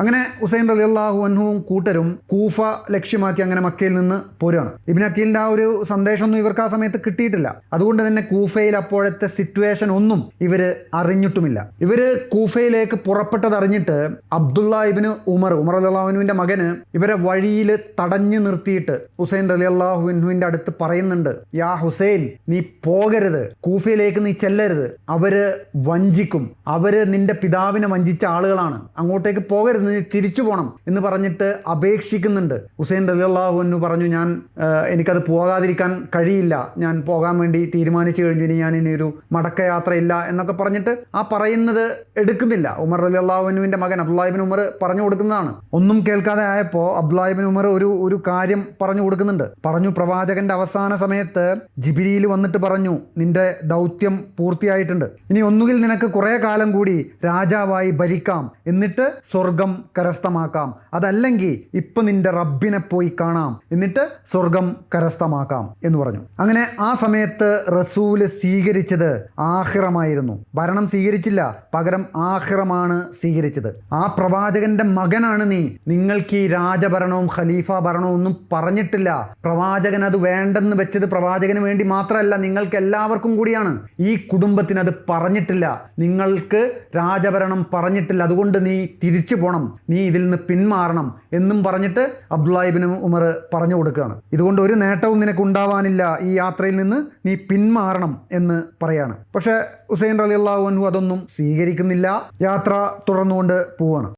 അങ്ങനെ ഹുസൈൻ റളിയല്ലാഹു അൻഹുവും കൂട്ടരും കൂഫ ലക്ഷ്യമാക്കി അങ്ങനെ മക്കയിൽ നിന്ന് പോരുകയാണ്. ഇബ്നു അക്കീലിന്റെ ആ ഒരു സന്ദേശമൊന്നും ഇവർക്ക് ആ സമയത്ത് കിട്ടിയിട്ടില്ല. അതുകൊണ്ട് തന്നെ കൂഫയിൽ അപ്പോഴത്തെ സിറ്റുവേഷൻ ഒന്നും ഇവര് അറിഞ്ഞിട്ടുമില്ല. ഇവര് കൂഫയിലേക്ക് പുറപ്പെട്ടത് അറിഞ്ഞിട്ട് അബ്ദുള്ള ഇബ്നു ഉമർ റളിയല്ലാഹു അൻഹുവിന്റെ മകന് ഇവരെ വഴിയിൽ തടഞ്ഞു നിർത്തിയിട്ട് ഹുസൈൻ റളിയല്ലാഹു അൻഹുവിന്റെ അടുത്ത് പറയുന്നുണ്ട്, യാ ഹുസൈൻ, നീ പോകരുത്, കൂഫയിലേക്ക് നീ ചെല്ലരുത്, അവര് വഞ്ചിക്കും, അവര് നിന്റെ പിതാവിനെ വഞ്ചിച്ച ആളുകളാണ്, അങ്ങോട്ടേക്ക് പോകരുത്, നീ തിരിച്ചു പോകണം എന്ന് പറഞ്ഞിട്ട് അപേക്ഷിക്കുന്നുണ്ട്. ഹുസൈൻ റളിയല്ലാഹു അൻഹു പറഞ്ഞു, എനിക്കത് പോകാതിരിക്കാൻ കഴിയില്ല, ഞാൻ പോകാൻ വേണ്ടി തീരുമാനിച്ചു കഴിഞ്ഞു, ഇനി ഒരു മടക്കയാത്രയില്ല എന്നൊക്കെ പറഞ്ഞിട്ട് ആ പറയുന്നത് എടുക്കുന്നില്ല. ഉമർ റളിയല്ലാഹു അൻഹുവിന്റെ മകൻ അബ്ദുല്ലാഹ് ഇബ്നു ഉമർ പറഞ്ഞു കൊടുക്കുന്നതാണ്. ഒന്നും കേൾക്കാതെ ആയപ്പോൾ അബ്ദുല്ലാഹ് ഇബ്നു ഉമർ ഒരു കാര്യം പറഞ്ഞു കൊടുക്കുന്നുണ്ട്. പറഞ്ഞു, പ്രവാചകന്റെ അവസാന സമയത്ത് ജിബ്രീൽ വന്നിട്ട് പറഞ്ഞു, നിന്റെ ദൗത്യം പൂർത്തിയായിട്ടുണ്ട്, ഇനി ഒന്നുകിൽ നിനക്ക് കുറെ കാലം കൂടി രാജാവായി ഭരിക്കാം, എന്നിട്ട് സ്വർഗം കരസ്ഥമാക്കാം, അതല്ലെങ്കിൽ ഇപ്പൊ നിന്റെ റബ്ബിനെ പോയി കാണാം, എന്നിട്ട് സ്വർഗം കരസ്ഥമാക്കാം എന്ന് പറഞ്ഞു. അങ്ങനെ ആ സമയത്ത് റസൂല് സ്വീകരിച്ചത് ആഖിറമായിരുന്നു. ഭരണം സ്വീകരിച്ചില്ല, പകരം ആഖിറമാണ് സ്വീകരിച്ചത്. ആ പ്രവാചകന്റെ മകനാണ് നീ, നിങ്ങൾക്ക് ഈ രാജഭരണവും ഖലീഫ ഭരണവും ഒന്നും പറഞ്ഞിട്ടില്ല. പ്രവാചകൻ അത് വേണ്ടെന്ന് വെച്ചത് പ്രവാചകന് വേണ്ടി മാത്രമല്ല, നിങ്ങൾക്ക് എല്ലാവർക്കും കൂടിയാണ്. ഈ കുടുംബത്തിന് അത് പറഞ്ഞിട്ടില്ല, നിങ്ങൾക്ക് രാജഭരണം പറഞ്ഞിട്ടില്ല, അതുകൊണ്ട് നീ തിരിച്ചു പോകണം, നീ ഇതിൽ നിന്ന് പിന്മാറണം എന്നും പറഞ്ഞിട്ട് അബ്ദുല്ലാഹ് ഇബ്നു ഉമർ പറഞ്ഞു കൊടുക്കുകയാണ്. ഇതുകൊണ്ട് ഒരു നേട്ടവും നിനക്ക് ഉണ്ടാവാനില്ല, ഈ യാത്രയിൽ നിന്ന് നീ പിന്മാറണം എന്ന് പറയാണ്. പക്ഷേ ഹുസൈൻ റളിയല്ലാഹു അൻഹു അതൊന്നും സ്വീകരിക്കുന്നില്ല, യാത്ര തുടർന്നുകൊണ്ട് പോവാണ്.